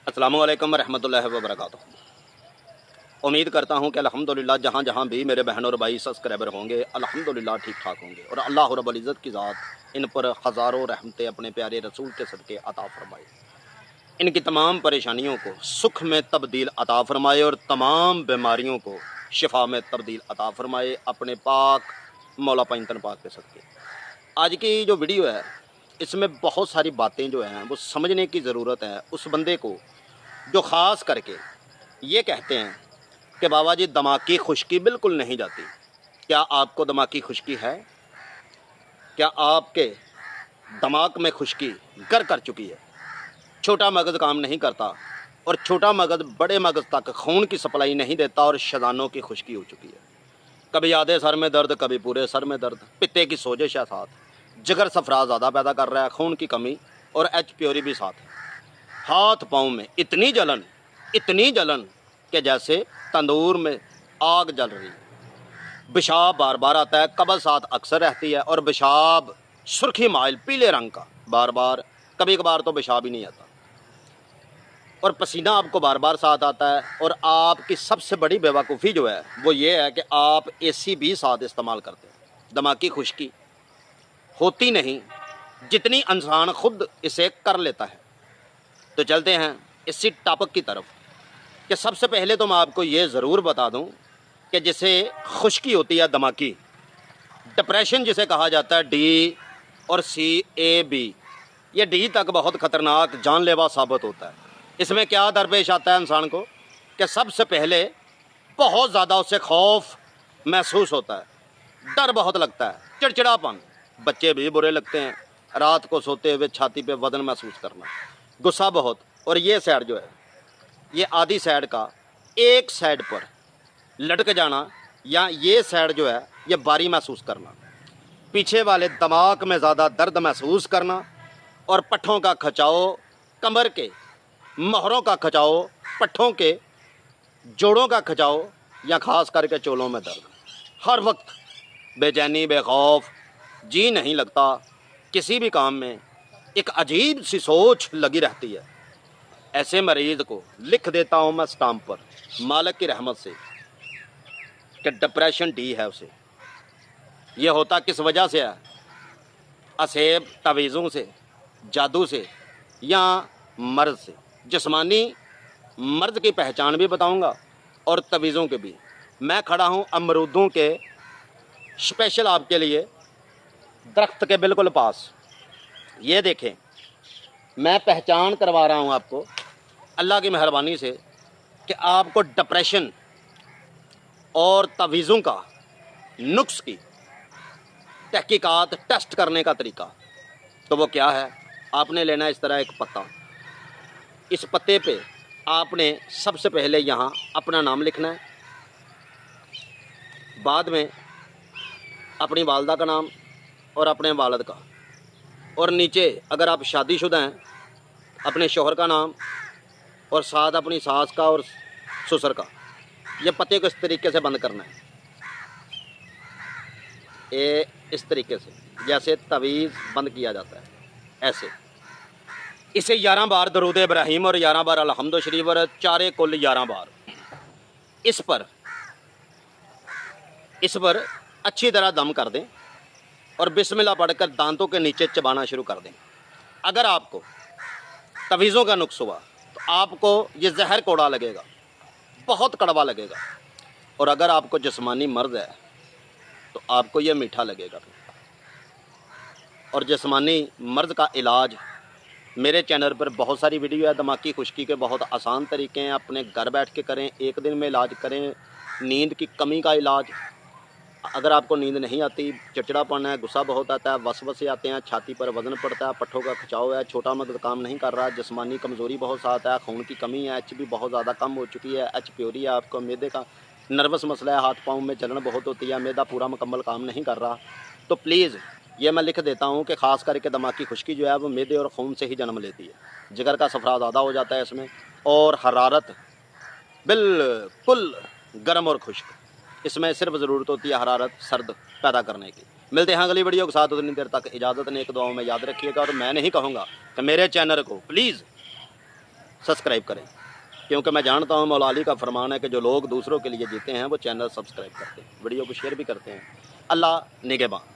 अस्सलामु अलैकुम रहमतुल्लाहि व बरकातुहू। उम्मीद करता हूँ कि अल्हम्दुलिल्लाह जहाँ जहाँ भी मेरे बहन और भाई सब्सक्राइबर होंगे अल्हम्दुलिल्लाह ठीक ठाक होंगे और अल्लाह रब्बुल इज़्ज़त की ज़ात इन पर हज़ारों रहमतें अपने प्यारे रसूल के सदक़े अता फरमाए, इनकी तमाम परेशानियों को सुख में तब्दील अता फरमाए और तमाम बीमारियों को शिफा में तब्दील अता फरमाए अपने पाक मौला पैंतन पाक के सदक़े। आज की जो वीडियो है इसमें बहुत सारी बातें जो हैं वो समझने की ज़रूरत है उस बंदे को जो ख़ास करके ये कहते हैं कि बाबा जी दिमाग की खुश्की बिल्कुल नहीं जाती। क्या आपको दिमाग की खुश्की है? क्या आपके दिमाग में खुश्की गर कर चुकी है? छोटा मगज़ काम नहीं करता और छोटा मगज़ बड़े मगज़ तक खून की सप्लाई नहीं देता और शदानों की खुश्की हो चुकी है। कभी आधे सर में दर्द, कभी पूरे सर में दर्द, पित्ते की सोजिश है साथ, जिगर सफरा ज़्यादा पैदा कर रहा है, खून की कमी और एच प्योरी भी साथ है। हाथ पाँव में इतनी जलन कि जैसे तंदूर में आग जल रही है। पेशाब बार बार आता है, कब्ज़ साथ अक्सर रहती है और पेशाब सुर्खी माइल पीले रंग का बार बार, कभी कभार तो पेशाब ही नहीं आता और पसीना आपको बार बार साथ आता है। और आपकी सबसे बड़ी बेवकूफ़ी जो है वो ये है कि आप एसी भी साथ इस्तेमाल करते हैं। दिमाग की खुश्की होती नहीं जितनी इंसान खुद इसे कर लेता है। तो चलते हैं इसी टॉपिक की तरफ कि सबसे पहले तो मैं आपको ये ज़रूर बता दूं कि जिसे खुश्की होती है दिमागी, डिप्रेशन जिसे कहा जाता है, डी और CAB, ये डी तक बहुत ख़तरनाक जानलेवा साबित होता है। इसमें क्या दरपेश आता है इंसान को कि सबसे पहले बहुत ज़्यादा उससे खौफ महसूस होता है, डर बहुत लगता है, चिड़चिड़ापन, बच्चे भी बुरे लगते हैं, रात को सोते हुए छाती पे वज़न महसूस करना, गुस्सा बहुत, और ये साइड जो है ये आधी साइड का एक साइड पर लटक जाना या ये साइड जो है ये बारी महसूस करना, पीछे वाले दिमाग में ज़्यादा दर्द महसूस करना और पट्ठों का खिंचाव, कमर के मोहरों का खिंचाव, पट्ठों के जोड़ों का खिंचाव या ख़ास करके चोलों में दर्द, हर वक्त बेचैनी, बेखौफ, जी नहीं लगता किसी भी काम में, एक अजीब सी सोच लगी रहती है। ऐसे मरीज़ को लिख देता हूँ मैं स्टाम्प पर मालिक की रहमत से कि डिप्रेशन डी है उसे। ये होता किस वजह से है? असेब, तवीज़ों से, जादू से या मर्ज़ से। जिस्मानी मर्ज़ की पहचान भी बताऊंगा और तवीज़ों के भी। मैं खड़ा हूँ अमरूदों के स्पेशल आपके लिए दरख्त के बिल्कुल पास। ये देखें, मैं पहचान करवा रहा हूँ आपको अल्लाह की मेहरबानी से कि आपको डिप्रेशन और तवीज़ों का नुक्स की तहकीकात टेस्ट करने का तरीका। तो वो क्या है? आपने लेना है इस तरह एक पत्ता। इस पत्ते पे आपने सबसे पहले यहाँ अपना नाम लिखना है, बाद में अपनी वालदा का नाम और अपने वालिद का, और नीचे अगर आप शादीशुदा हैं अपने शौहर का नाम और साथ अपनी सास का और ससुर का। ये पत्ते को इस तरीके से बंद करना है, ये इस तरीके से जैसे तवीज़ बंद किया जाता है, ऐसे। इसे 11 बार दरूद इब्राहीम और 11 बार अलहम्दु शरीफ और चारे कुल 11 बार इस पर अच्छी तरह दम कर दें और बिस्मिल्लाह पढ़कर दांतों के नीचे चबाना शुरू कर दें। अगर आपको तवीज़ों का नुक्स हुआ तो आपको ये जहर कोड़ा लगेगा, बहुत कड़वा लगेगा, और अगर आपको जिस्मानी मर्ज़ है तो आपको ये मीठा लगेगा। और जिस्मानी मर्ज़ का इलाज मेरे चैनल पर बहुत सारी वीडियो है। दिमाग की खुश्की के बहुत आसान तरीके हैं, अपने घर बैठ के करें, एक दिन में इलाज करें। नींद की कमी का इलाज, अगर आपको नींद नहीं आती, चिड़चिड़ापन है, गुस्सा बहुत आता है, वसवसे आते हैं, छाती पर वज़न पड़ता है, पट्ठों का खिंचाव है, छोटा मगज़ काम नहीं कर रहा, जिस्मानी कमज़ोरी बहुत साथ है, खून की कमी है, HB बहुत ज़्यादा कम हो चुकी है, एच प्योरी है, आपको मैदे का नर्वस मसला है, हाथ पाँव में जलन बहुत होती है, मैदा पूरा मुकम्मल काम नहीं कर रहा, तो प्लीज़ ये मैं लिख देता हूँ कि ख़ास करके दिमाग की खुश्की जो है वो मैदे और खून से ही जन्म लेती है। जिगर का सफरा ज़्यादा हो जाता है इसमें, और हरारत बिल्कुल गर्म और खुश्क, इसमें सिर्फ ज़रूरत होती है हरारत सर्द पैदा करने की। मिलते हैं अगली वीडियो के साथ, उतनी देर तक इजाज़त, नेक दुआओं में याद रखिएगा। और मैं नहीं कहूँगा कि मेरे चैनल को प्लीज़ सब्सक्राइब करें, क्योंकि मैं जानता हूँ मौला अली का फरमान है कि जो लोग दूसरों के लिए जीते हैं वो चैनल सब्सक्राइब करते हैं, वीडियो को शेयर भी करते हैं। अल्लाह निगहबान।